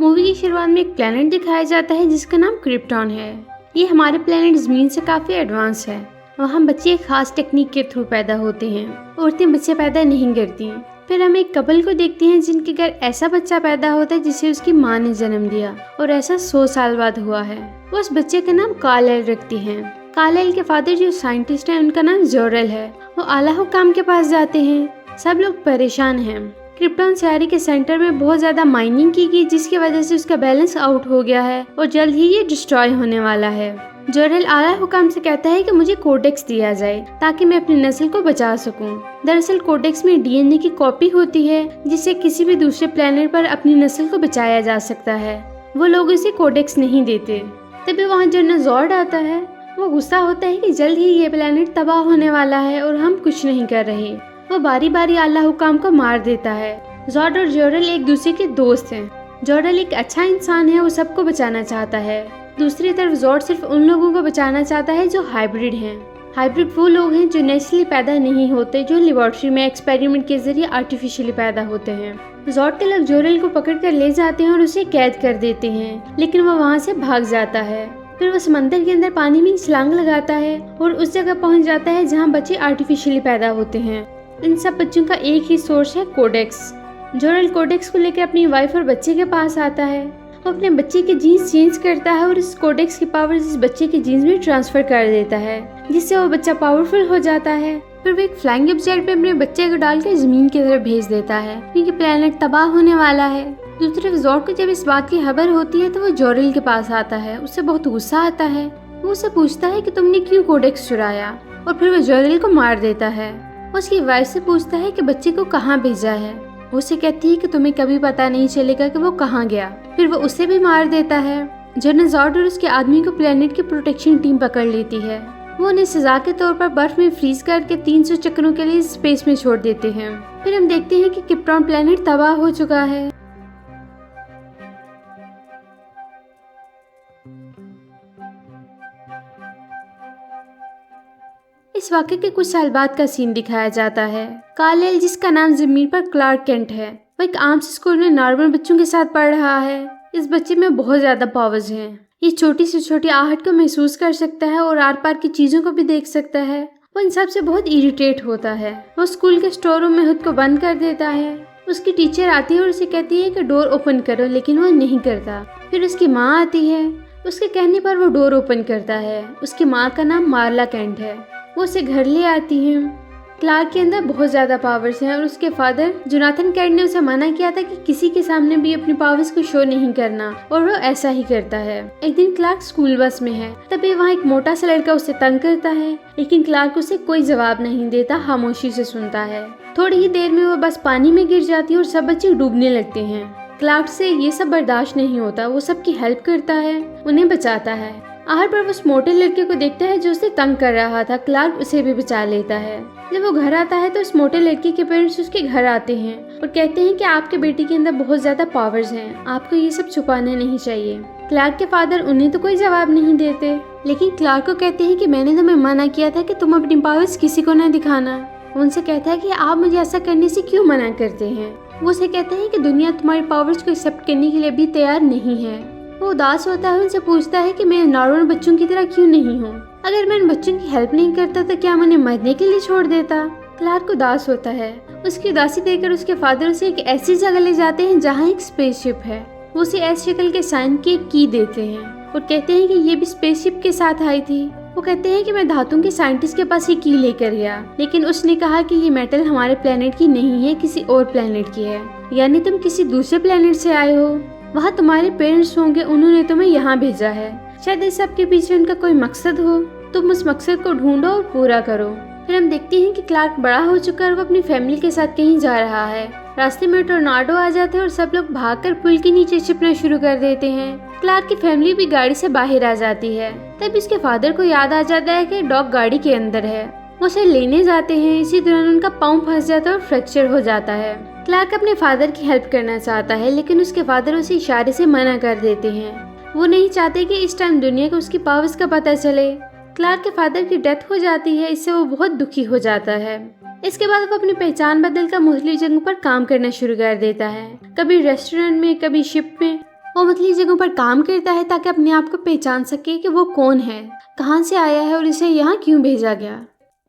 Movie की शुरुआत में एक प्लेनेट दिखाया जाता है जिसका नाम क्रिप्टॉन है। ये हमारे प्लेनेट ज़मीन से काफ़ी एडवांस है। वहाँ बच्चे एक खास टेक्निक के थ्रू पैदा होते हैं। औरतें बच्चे पैदा नहीं करती। फिर हम एक कपल को देखते हैं जिनके घर ऐसा बच्चा पैदा होता है जिसे उसकी माँ ने जन्म दिया और ऐसा 100 साल बाद हुआ है। वो उस बच्चे का नाम कार्लाइल रखती हैं। कार्लाइल के फादर जो साइंटिस्ट हैं उनका नाम जोरेल है। वो आला हुकाम के पास जाते हैं। सब लोग परेशान हैं। क्रिप्टॉन सियारी के सेंटर में बहुत ज्यादा माइनिंग की गई जिसकी वजह से उसका बैलेंस आउट हो गया है और जल्द ही ये डिस्ट्रॉय होने वाला है। जोरेल आला हुकाम से कहता है कि मुझे कोडेक्स दिया जाए ताकि मैं अपनी नस्ल को बचा सकूं। दरअसल कोडेक्स में डीएनए की कॉपी होती है जिससे किसी भी दूसरे प्लेनेट पर अपनी नस्ल को बचाया जा सकता है। वो लोग इसे कोडेक्स नहीं देते। तभी वहाँ जनरल जॉर्ड आता है। वो गुस्सा होता है कि जल्द ही ये प्लेनेट तबाह होने वाला है और हम कुछ नहीं कर रहे। वो बारी बारी आला हुकाम को मार देता है। जॉर्ड और जोरेल एक दूसरे के दोस्त हैं। जोरेल एक अच्छा इंसान है, वो सबको बचाना चाहता है। दूसरी तरफ जॉर्ड सिर्फ उन लोगों को बचाना चाहता है जो हाइब्रिड हैं। हाइब्रिड वो लोग हैं जो नेचुरली पैदा नहीं होते, जो लेबोरेटरी में एक्सपेरिमेंट के जरिए आर्टिफिशियली पैदा होते हैं। जॉर्ड के लोग जोरेल को पकड़ कर ले जाते हैं और उसे कैद कर देते हैं, लेकिन वो वहाँ से भाग जाता है। फिर वो समंदर के अंदर पानी में छलांग लगाता है और उस जगह पहुँच जाता है जहाँ बच्चे आर्टिफिशियली पैदा होते हैं। इन सब बच्चों का एक ही सोर्स है कोडेक्स। जोरेल कोडेक्स को लेकर अपनी वाइफ और बच्चे के पास आता है। वो अपने बच्चे के जीन्स चेंज करता है और इस कोडेक्स की पावर इस बच्चे के जीन्स में ट्रांसफर कर देता है जिससे वो बच्चा पावरफुल हो जाता है। फिर वो एक फ्लाइंग ऑब्जेक्ट पे अपने बच्चे को डालकर जमीन की तरफ भेज देता है क्योंकि प्लेनेट तबाह होने वाला है। दूसरी तरफ जॉर्ड को जब इस बात की खबर होती है तो वो जोरेल के पास आता है। उससे बहुत गुस्सा आता है। वो उससे पूछता है कि तुमने क्यों कोडेक्स चुराया और फिर वो जोरेल को मार देता है। उसकी वाइफ से पूछता है कि बच्चे को कहाँ भेजा है। वो उसे कहती है कि तुम्हें कभी पता नहीं चलेगा कि वो कहाँ गया। फिर वो उसे भी मार देता है। जनरल जॉर्ड और उसके आदमी को प्लेनेट की प्रोटेक्शन टीम पकड़ लेती है। वो उन्हें सजा के तौर पर बर्फ में फ्रीज करके 300 चक्रों के लिए स्पेस में छोड़ देते हैं। फिर हम देखते हैं कि क्रिप्टॉन प्लेनेट तबाह हो चुका है। इस वाक़ये के कुछ साल बाद का सीन दिखाया जाता है। कार्लाइल, जिसका नाम जमीन पर क्लार्क केंट है, वो एक आम से स्कूल में नॉर्मल बच्चों के साथ पढ़ रहा है। इस बच्चे में बहुत ज्यादा पावर्स हैं। ये छोटी से छोटी आहट को महसूस कर सकता है और आर पार की चीजों को भी देख सकता है। वो इन सब से बहुत इरिटेट होता है। वो स्कूल के स्टोर रूम में खुद को बंद कर देता है। उसकी टीचर आती है और उसे कहती है कि डोर ओपन करो, लेकिन वो नहीं करता। फिर उसकी माँ आती है। उसके कहने पर वो डोर ओपन करता है। उसकी माँ का नाम मार्ला केंट है। वो उसे घर ले आती हैं। क्लार्क के अंदर बहुत ज़्यादा पावर्स हैं और उसके फादर जोनाथन केंट ने उसे मना किया था कि किसी के सामने भी अपनी पावर्स को शो नहीं करना, और वो ऐसा ही करता है। एक दिन क्लार्क स्कूल बस में है, तभी वहाँ एक मोटा सा लड़का उसे तंग करता है, लेकिन क्लार्क उसे कोई जवाब नहीं देता, खामोशी से सुनता है। थोड़ी ही देर में वो बस पानी में गिर जाती है और सब बच्चे डूबने लगते हैं। क्लार्क से ये सब बर्दाश्त नहीं होता। वो सबकी हेल्प करता है, उन्हें बचाता है। आहर पर उस मोटे लड़के को देखता है जो उसे तंग कर रहा था। क्लार्क उसे भी बचा लेता है। जब वो घर आता है तो उस मोटे लड़के के पेरेंट्स उसके घर आते हैं और कहते हैं कि आपके बेटी के अंदर बहुत ज्यादा पावर्स हैं, आपको ये सब छुपाना नहीं चाहिए। क्लार्क के फादर उन्हें तो कोई जवाब नहीं देते, लेकिन क्लार्क को कहते हैं कि मैंने तुम्हें मना किया था कि तुम अपनी पावर्स किसी को न दिखाना। उनसे कहता है कि आप मुझे ऐसा करने से क्यों मना करते हैं। वो उसे कहते हैं कि दुनिया तुम्हारी पावर्स को एक्सेप्ट करने के लिए भी तैयार नहीं है। वो उदास होता है, उनसे पूछता है कि मैं नॉर्मल बच्चों की तरह क्यों नहीं हूँ। अगर मैं इन बच्चों की हेल्प नहीं करता तो क्या मैं मरने के लिए छोड़ देता। क्लार्क उदास होता है। उसकी उदासी देखकर उसके फादर उसे एक ऐसी जगह ले जाते हैं जहाँ एक स्पेसशिप है। वो उसे एस शक्ल के साइन की एक की देते हैं और कहते हैं कि ये भी स्पेसशिप के साथ आई थी। वो कहते हैं कि मैं धातु के साइंटिस्ट के पास ये की लेकर गया, लेकिन उसने कहा कि ये मेटल हमारे प्लेनेट की नहीं है, किसी और प्लेनेट की है। यानी तुम किसी दूसरे प्लेनेट से आए हो। वहाँ तुम्हारे पेरेंट्स होंगे, उन्होंने तुम्हें यहाँ भेजा है। शायद इस सब के पीछे उनका कोई मकसद हो। तुम उस मकसद को ढूंढो और पूरा करो। फिर हम देखते हैं कि क्लार्क बड़ा हो चुका है और वो अपनी फैमिली के साथ कहीं जा रहा है। रास्ते में टोर्नाडो आ जाते हैं और सब लोग भागकर पुल के नीचे छिपना शुरू कर देते हैं। क्लार्क की फैमिली भी गाड़ी से बाहर आ जाती है। तब उसके फादर को याद आ जाता है कि डॉग गाड़ी के अंदर है। वो उसे लेने जाते हैं। इसी दौरान उनका पाँव फंस जाता है और फ्रैक्चर हो जाता है। क्लार्क अपने फादर की हेल्प करना चाहता है, लेकिन उसके फादर उसे इशारे से मना कर देते हैं। वो नहीं चाहते कि इस टाइम दुनिया को उसकी पावर्स का पता चले। क्लार्क के फादर की डेथ हो जाती है, इससे वो बहुत दुखी हो जाता है। इसके बाद वो अपनी पहचान बदलकर मुख्तलिफ जगहों पर काम करना शुरू कर देता है, कभी रेस्टोरेंट में, कभी शिप में, वो मुख्तलिफ जगहों पर काम करता है ताकि अपने आप को पहचान सके कि वो कौन है, कहाँ से आया है और इसे यहाँ क्यों भेजा गया।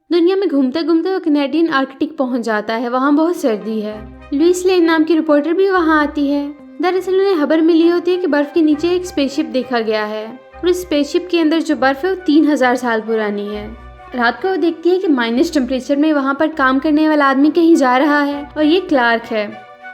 दुनिया में घूमते घूमते वो कैनेडियन आर्कटिक पहुंच जाता है। वहाँ बहुत सर्दी है। लुइस लेन नाम की रिपोर्टर भी वहाँ आती है। दरअसल उन्हें खबर मिली होती है कि बर्फ के नीचे एक स्पेसशिप देखा गया है और इस स्पेसशिप के अंदर जो बर्फ है वो 3000 साल पुरानी है। रात को वो देखती है कि माइनस टेम्परेचर में वहाँ पर काम करने वाला आदमी कहीं जा रहा है और ये क्लार्क है।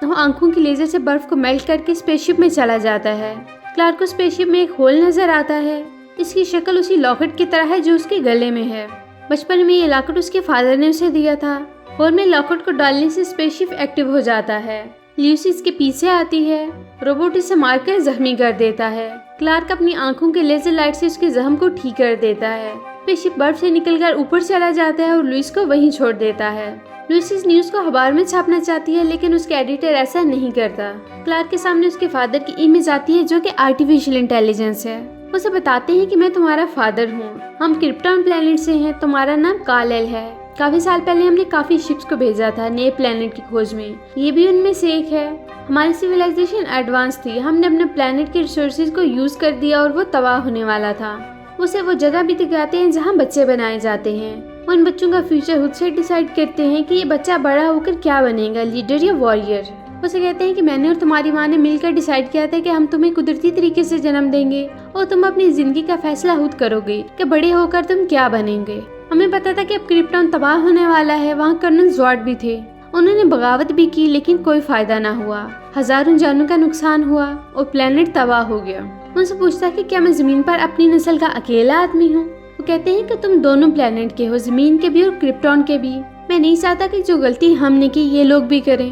वो आंखों की लेजर से बर्फ को मेल्ट करके स्पेसशिप में चला जाता है। क्लार्क को स्पेसशिप में एक होल नजर आता है। इसकी शक्ल उसी लॉकेट की तरह है जो उसके गले में है। बचपन में ये लॉकेट उसके फादर ने उसे दिया था। होल में लॉकेट को डालने से स्पेसशिप एक्टिव हो जाता है। ल्यूसी इसके पीछे आती है। रोबोट इसे मारकर जख्मी कर देता है। क्लार्क अपनी आंखों के लेजर लाइट से उसके जख्म को ठीक कर देता है। स्पेसशिप बर्फ से निकलकर ऊपर चला जाता है और लुइस को वहीं छोड़ देता है। लुइस इस न्यूज को अखबार में छापना चाहती है लेकिन उसके एडिटर ऐसा नहीं करता। क्लार्क के सामने उसके फादर की इमेज आती है जो कि आर्टिफिशियल इंटेलिजेंस है। उसे बताते हैं कि मैं तुम्हारा फादर हूँ, हम क्रिप्टॉन प्लेनेट से हैं, तुम्हारा नाम काल-एल है। काफी साल पहले हमने काफी शिप्स को भेजा था नए प्लेनेट की खोज में, ये भी उनमें से एक है। हमारी सिविलाइजेशन एडवांस थी, हमने अपने प्लेनेट के रिसोर्सेज को यूज कर दिया और वो तबाह होने वाला था। उसे वो जगह भी दिखाते हैं जहाँ बच्चे बनाए जाते हैं। उन बच्चों का फ्यूचर खुद से डिसाइड करते हैं कि ये बच्चा बड़ा होकर क्या बनेगा, लीडर या वॉरियर। उसे कहते हैं कि मैंने और तुम्हारी माँ ने मिलकर डिसाइड किया था कि हम तुम्हें कुदरती तरीके से जन्म देंगे और तुम अपनी जिंदगी का फैसला खुद करोगे कि बड़े होकर तुम क्या बनेंगे। हमें पता था कि अब क्रिप्टॉन तबाह होने वाला है। वहाँ कर्नल जॉर्ड भी थे, उन्होंने बगावत भी की लेकिन कोई फायदा ना हुआ। हजारों जानों का नुकसान हुआ और प्लेनेट तबाह हो गया। उनसे पूछता है कि क्या मैं जमीन पर अपनी नस्ल का अकेला आदमी हूँ। वो कहते हैं कि तुम दोनों प्लेनेट के हो, जमीन के भी और क्रिप्टॉन के भी। मैं नहीं चाहता कि जो गलती हमने की ये लोग भी करें।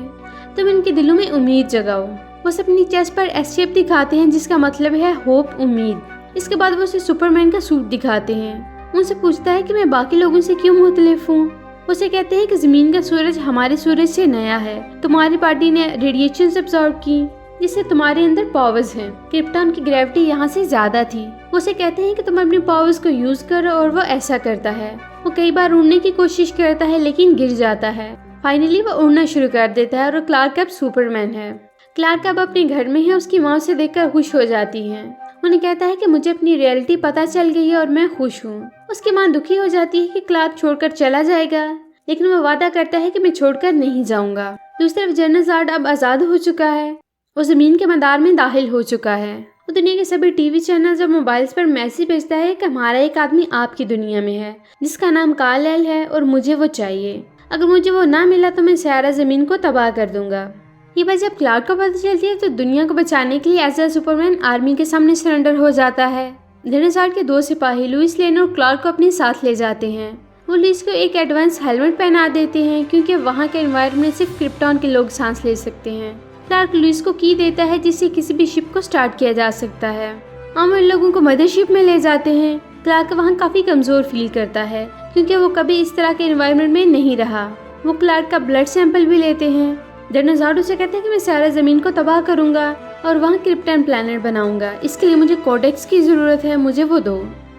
तुम इनके दिलों में उम्मीद जगाओ। वो अपनी चेस्ट पर एस शेप दिखाते हैं जिसका मतलब है होप, उम्मीद। इसके बाद वो उसे सुपरमैन का सूट दिखाते हैं। उनसे पूछता है कि मैं बाकी लोगों से क्यों मुख्तलिफ हूँ। उसे कहते हैं कि जमीन का सूरज हमारे सूरज से नया है, तुम्हारी पार्टी ने रेडिएशन अब्सॉर्ब की जिससे तुम्हारे अंदर पावर्स हैं। क्रिप्टॉन की ग्रेविटी यहाँ से ज्यादा थी। उसे कहते हैं कि तुम अपने पावर्स को यूज करो और वो ऐसा करता है। वो कई बार उड़ने की कोशिश करता है लेकिन गिर जाता है। फाइनली वो उड़ना शुरू कर देता है और क्लार्क अब सुपरमैन है। क्लार्क अब अपने घर में है। उसकी माँ उसे देखकर खुश हो जाती है। उन्हें कहता है कि मुझे अपनी रियलिटी पता चल गई है और मैं खुश हूँ। उसकी माँ दुखी हो जाती है कि क्लार्क छोड़कर चला जाएगा लेकिन वो वादा करता है कि मैं छोड़कर नहीं जाऊंगा। दूसरी तरफ जनरल ज़ॉर्ड अब आज़ाद हो चुका है। वो जमीन के मदार में दाखिल हो चुका है। वो दुनिया के सभी टीवी चैनल और मोबाइल्स पर मैसेज भेजता है कि हमारा एक आदमी आपकी दुनिया में है जिसका नाम काल-एल है और मुझे वो चाहिए। अगर मुझे वो ना मिला तो मैं सारा जमीन को तबाह कर दूंगा। ये बात जब क्लार्क को पता चलती है तो दुनिया को बचाने के लिए एज ए सुपरमैन आर्मी के सामने सरेंडर हो जाता है। जनरल ज़ॉर्ड के 2 सिपाही लुइस लेन और क्लार्क को अपने साथ ले जाते हैं। वो लुइस को एक एडवांस हेलमेट पहना देते हैं क्योंकि वहाँ के एनवायरनमेंट सिर्फ क्रिप्टॉन के लोग सांस ले सकते हैं। क्लार्क लुइस को की देता है जिससे किसी भी शिप को स्टार्ट किया जा सकता है। हम उन लोगों को मदरशिप में ले जाते हैं। क्लार्क वहाँ काफी कमजोर फील करता है क्योंकि वो कभी इस तरह के एनवायरनमेंट में नहीं रहा। वो क्लार्क का ब्लड सैंपल भी लेते हैं। जनरल ज़ॉर्ड उसे कहते हैं कि मैं सारा जमीन को तबाह करूंगा और वहाँ क्रिप्टन प्लेनेट बनाऊंगा। इसके लिए मुझे कोडेक्स की जरूरत है, मुझे वो दो।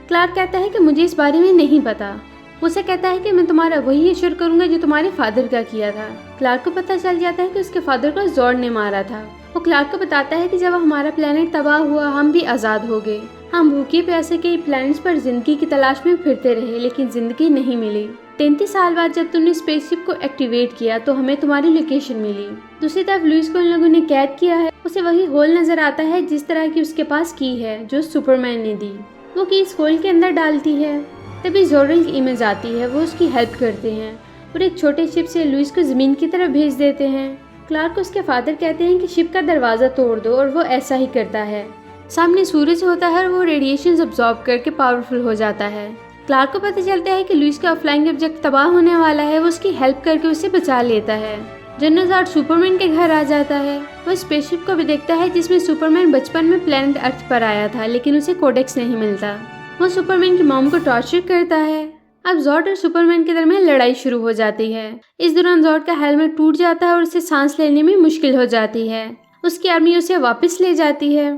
क्लार्क कहता है कि मुझे इस बारे में नहीं पता। उसे कहता है कि मैं तुम्हारा वही एश्योर करूंगा जो तुम्हारे फादर का किया था। क्लार्क को पता चल जाता है कि उसके फादर को जॉर्ड ने मारा था। वो क्लार्क को बताता है कि जब हमारा प्लेनेट तबाह हुआ हम भी आज़ाद हो गए। हम भूखे प्यासे कई प्लैनेट्स पर जिंदगी की तलाश में फिरते रहे लेकिन जिंदगी नहीं मिली। 33 साल बाद जब तुमने स्पेसशिप को एक्टिवेट किया तो हमें तुम्हारी लोकेशन मिली। दूसरी तरफ लुइस को इन लोगों ने कैद किया है। उसे वही होल नजर आता है जिस तरह की उसके पास की है जो सुपरमैन ने दी। वो की इस होल के अंदर डालती है। तभी जोरल की इमेज आती है। वो उसकी हेल्प करते हैं और एक छोटे शिप से लुइस को जमीन की तरफ भेज देते हैं। क्लार्क को उसके फादर कहते हैं कि शिप का दरवाजा तोड़ दो और वो ऐसा ही करता है। सामने सूरज होता है और वो रेडिएशन अब्सॉर्ब करके पावरफुल हो जाता है। क्लार्क को पता चलता है कि लुइस का फ्लाइंग ऑब्जेक्ट तबाह होने वाला है। वो उसकी हेल्प करके उसे बचा लेता है। जनरल ज़ॉर्ड सुपरमैन के घर आ जाता है। वो स्पेसशिप को भी देखता है जिसमें सुपरमैन बचपन में प्लेनेट अर्थ पर आया था लेकिन उसे कोडेक्स नहीं मिलता। वो सुपरमैन की मॉम को टॉर्चर करता है। अब जॉर्ड और सुपरमैन के दरमियान लड़ाई शुरू हो जाती है। इस दौरान जॉर्ड का हेलमेट टूट जाता है और उसे सांस लेने में मुश्किल हो जाती है। उसकी आर्मी उसे वापस ले जाती है।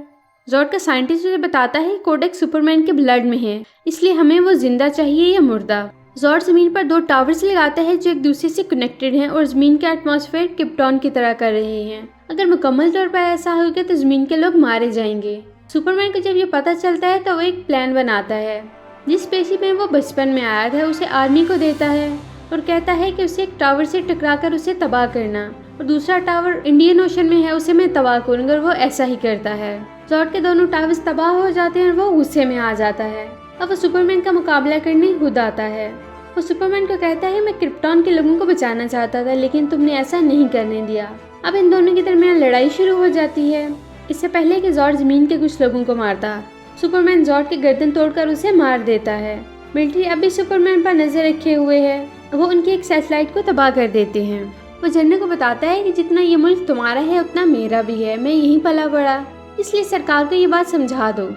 जॉर्ड का साइंटिस्ट उसे बताता है कोडेक्स सुपरमैन के ब्लड में है, इसलिए हमें वो जिंदा चाहिए या मुर्दा। जॉर्ड जमीन पर 2 टावर्स लगाता है जो एक दूसरे से कनेक्टेड हैं और जमीन का एटमॉस्फेयर क्रिप्टॉन की तरह कर रहे हैं। अगर मुकम्मल तौर पर ऐसा होगा तो ज़मीन के लोग मारे जाएंगे। सुपरमैन को जब ये पता चलता है तो वो एक प्लान बनाता है। जिस स्पेसशिप में वो बचपन में आया था उसे आर्मी को देता है और कहता है कि उसे एक टावर से टकराकर उसे तबाह करना, और दूसरा टावर इंडियन ओशन में है, उसे मैं तबाह करूँगा, और वो ऐसा ही करता है। जॉर्ड के दोनों टावर्स तबाह हो जाते हैं और वो गुस्से में आ जाता है। अब वो सुपरमैन का मुकाबला करने खुद आता है। वो सुपरमैन को कहता है, मैं क्रिप्टॉन के लोगों को बचाना चाहता था लेकिन तुमने ऐसा नहीं करने दिया। अब इन दोनों के दरमियान लड़ाई शुरू हो जाती है। इससे पहले कि जॉर्ज ज़मीन के कुछ लोगों को मारता, सुपरमैन जॉर्ज की गर्दन तोड़कर उसे मार देता है। मिलिट्री अभी सुपरमैन पर नजर रखे हुए है। वो उनकी एक सैटेलाइट को तबाह कर देते हैं। वो जनरल को बताता है कि जितना ये मुल्क तुम्हारा है उतना मेरा भी है, मैं यहीं पला बड़ा, इसलिए सरकार को ये बात समझा दो।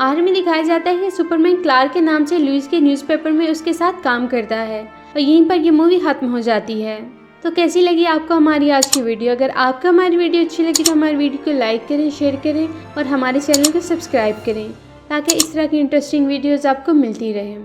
आखिर में दिखाया जाता है कि सुपरमैन क्लार्क के नाम से लुइस के न्यूज़पेपर में उसके साथ काम करता है, और यहीं पर ये मूवी खत्म हो जाती है। तो कैसी लगी आपको हमारी आज की वीडियो? अगर आपको हमारी वीडियो अच्छी लगी तो हमारी वीडियो को लाइक करें, शेयर करें और हमारे चैनल को सब्सक्राइब करें ताकि इस तरह की इंटरेस्टिंग वीडियोज़ आपको मिलती रहें।